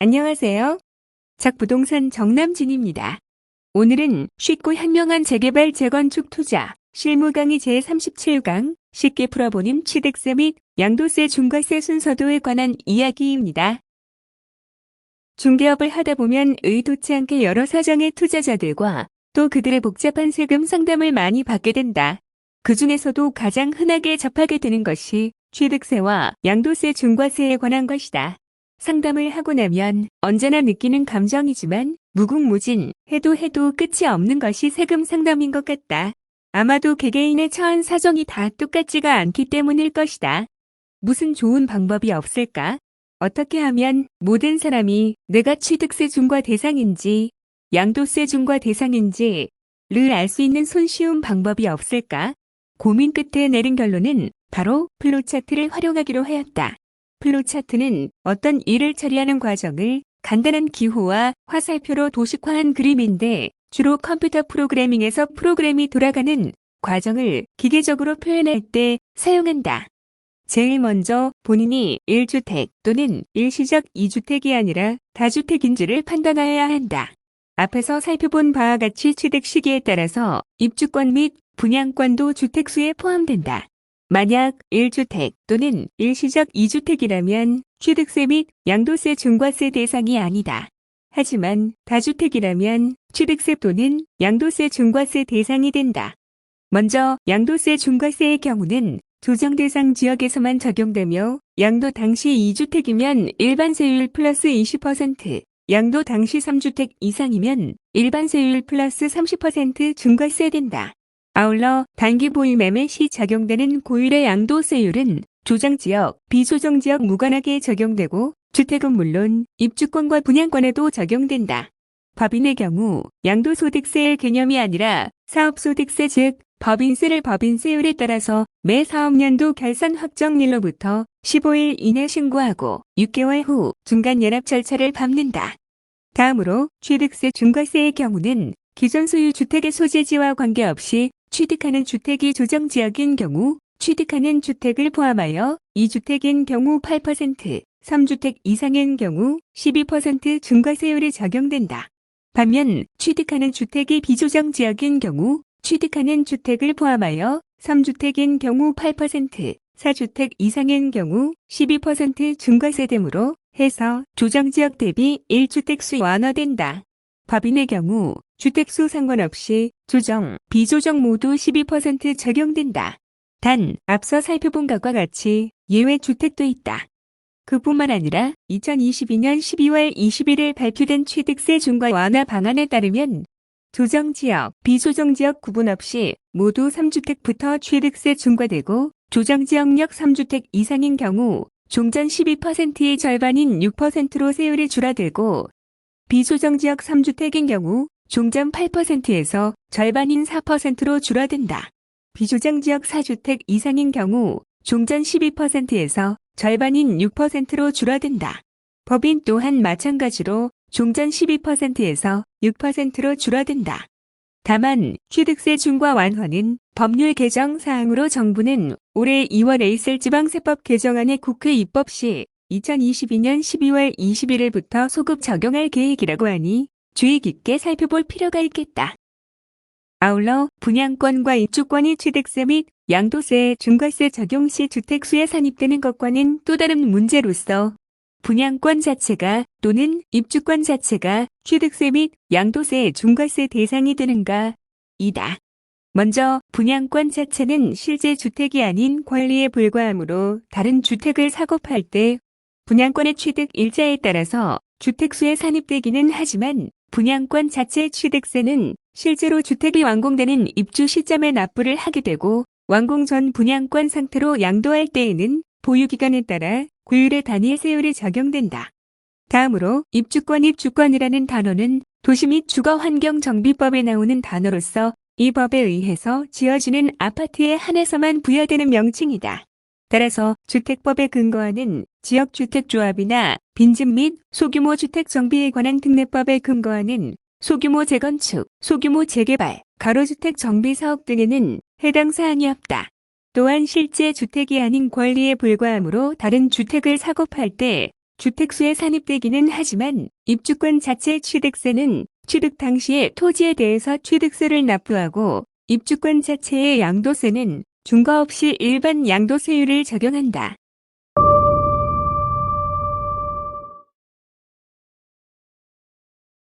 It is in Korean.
안녕하세요. 작부동산 정남진입니다. 오늘은 쉽고 현명한 재개발 재건축 투자 실무 강의 제37강 쉽게 풀어보는 취득세 및 양도세 중과세 순서도에 관한 이야기입니다. 중개업을 하다 보면 의도치 않게 여러 사정의 투자자들과 또 그들의 복잡한 세금 상담을 많이 받게 된다. 그 중에서도 가장 흔하게 접하게 되는 것이 취득세와 양도세 중과세에 관한 것이다. 상담을 하고 나면 언제나 느끼는 감정이지만 무궁무진 해도 끝이 없는 것이 세금 상담인 것 같다. 아마도 개개인의 처한 사정이 다 똑같지가 않기 때문일 것이다. 무슨 좋은 방법이 없을까? 어떻게 하면 모든 사람이 내가 취득세 중과 대상인지 양도세 중과 대상인지를 알 수 있는 손쉬운 방법이 없을까? 고민 끝에 내린 결론은 바로 플로차트를 활용하기로 하였다. 플로차트는 어떤 일을 처리하는 과정을 간단한 기호와 화살표로 도식화한 그림인데 주로 컴퓨터 프로그래밍에서 프로그램이 돌아가는 과정을 기계적으로 표현할 때 사용한다. 제일 먼저 본인이 1주택 또는 일시적 2주택이 아니라 다주택인지를 판단하여야 한다. 앞에서 살펴본 바와 같이 취득 시기에 따라서 입주권 및 분양권도 주택수에 포함된다. 만약 1주택 또는 일시적 2주택이라면 취득세 및 양도세 중과세 대상이 아니다. 하지만 다주택이라면 취득세 또는 양도세 중과세 대상이 된다. 먼저 양도세 중과세의 경우는 조정 대상 지역에서만 적용되며 양도 당시 2주택이면 일반 세율 플러스 20%, 양도 당시 3주택 이상이면 일반 세율 플러스 30% 중과세된다. 아울러 단기 보유 매매 시 적용되는 고율의 양도세율은 조정지역, 비조정지역 무관하게 적용되고 주택은 물론 입주권과 분양권에도 적용된다. 법인의 경우 양도소득세의 개념이 아니라 사업소득세 즉 법인세를 법인세율에 따라서 매 사업년도 결산 확정일로부터 15일 이내 신고하고 6개월 후 중간연합 절차를 밟는다. 다음으로 취득세 중과세의 경우는 기존 소유 주택의 소재지와 관계없이 취득하는 주택이 조정지역인 경우 취득하는 주택을 포함하여 2주택인 경우 8%, 3주택 이상인 경우 12% 중과세율이 적용된다. 반면 취득하는 주택이 비조정지역인 경우 취득하는 주택을 포함하여 3주택인 경우 8%, 4주택 이상인 경우 12% 중과세되므로 해서 조정지역 대비 1주택수 완화된다. 법인의 경우 주택수 상관없이 조정, 비조정 모두 12% 적용된다. 단 앞서 살펴본 것과 같이 예외 주택도 있다. 그뿐만 아니라 2022년 12월 21일 발표된 취득세 중과 완화 방안에 따르면 조정지역, 비조정지역 구분 없이 모두 3주택부터 취득세 중과되고 조정지역역 3주택 이상인 경우 종전 12%의 절반인 6%로 세율이 줄어들고 비조정지역 3주택인 경우 종전 8%에서 절반인 4%로 줄어든다. 비조정지역 4주택 이상인 경우 종전 12%에서 절반인 6%로 줄어든다. 법인 또한 마찬가지로 종전 12%에서 6%로 줄어든다. 다만 취득세 중과 완화는 법률 개정 사항으로 정부는 올해 2월에 있을 지방세법 개정안의 국회 입법 시 2022년 12월 21일부터 소급 적용할 계획이라고 하니 주의 깊게 살펴볼 필요가 있겠다. 아울러 분양권과 입주권이 취득세 및 양도세, 중과세 적용 시 주택수에 산입되는 것과는 또 다른 문제로서 분양권 자체가 또는 입주권 자체가 취득세 및 양도세, 중과세 대상이 되는가? 이다. 먼저 분양권 자체는 실제 주택이 아닌 권리에 불과하므로 다른 주택을 사고 팔 때 분양권의 취득 일자에 따라서 주택수에 산입되기는 하지만 분양권 자체의 취득세는 실제로 주택이 완공되는 입주 시점에 납부를 하게 되고 완공 전 분양권 상태로 양도할 때에는 보유기간에 따라 고율의 단위 세율이 적용된다. 다음으로 입주권이라는 단어는 도시 및 주거환경정비법에 나오는 단어로서 이 법에 의해서 지어지는 아파트에 한해서만 부여되는 명칭이다. 따라서 주택법에 근거하는 지역주택조합이나 빈집 및 소규모 주택 정비에 관한 특례법에 근거하는 소규모 재건축, 소규모 재개발, 가로주택 정비 사업 등에는 해당 사항이 없다. 또한 실제 주택이 아닌 권리에 불과하므로 다른 주택을 사고 팔 때 주택수에 산입되기는 하지만 입주권 자체 취득세는 취득 당시의 토지에 대해서 취득세를 납부하고 입주권 자체의 양도세는 중과 없이 일반 양도세율을 적용한다.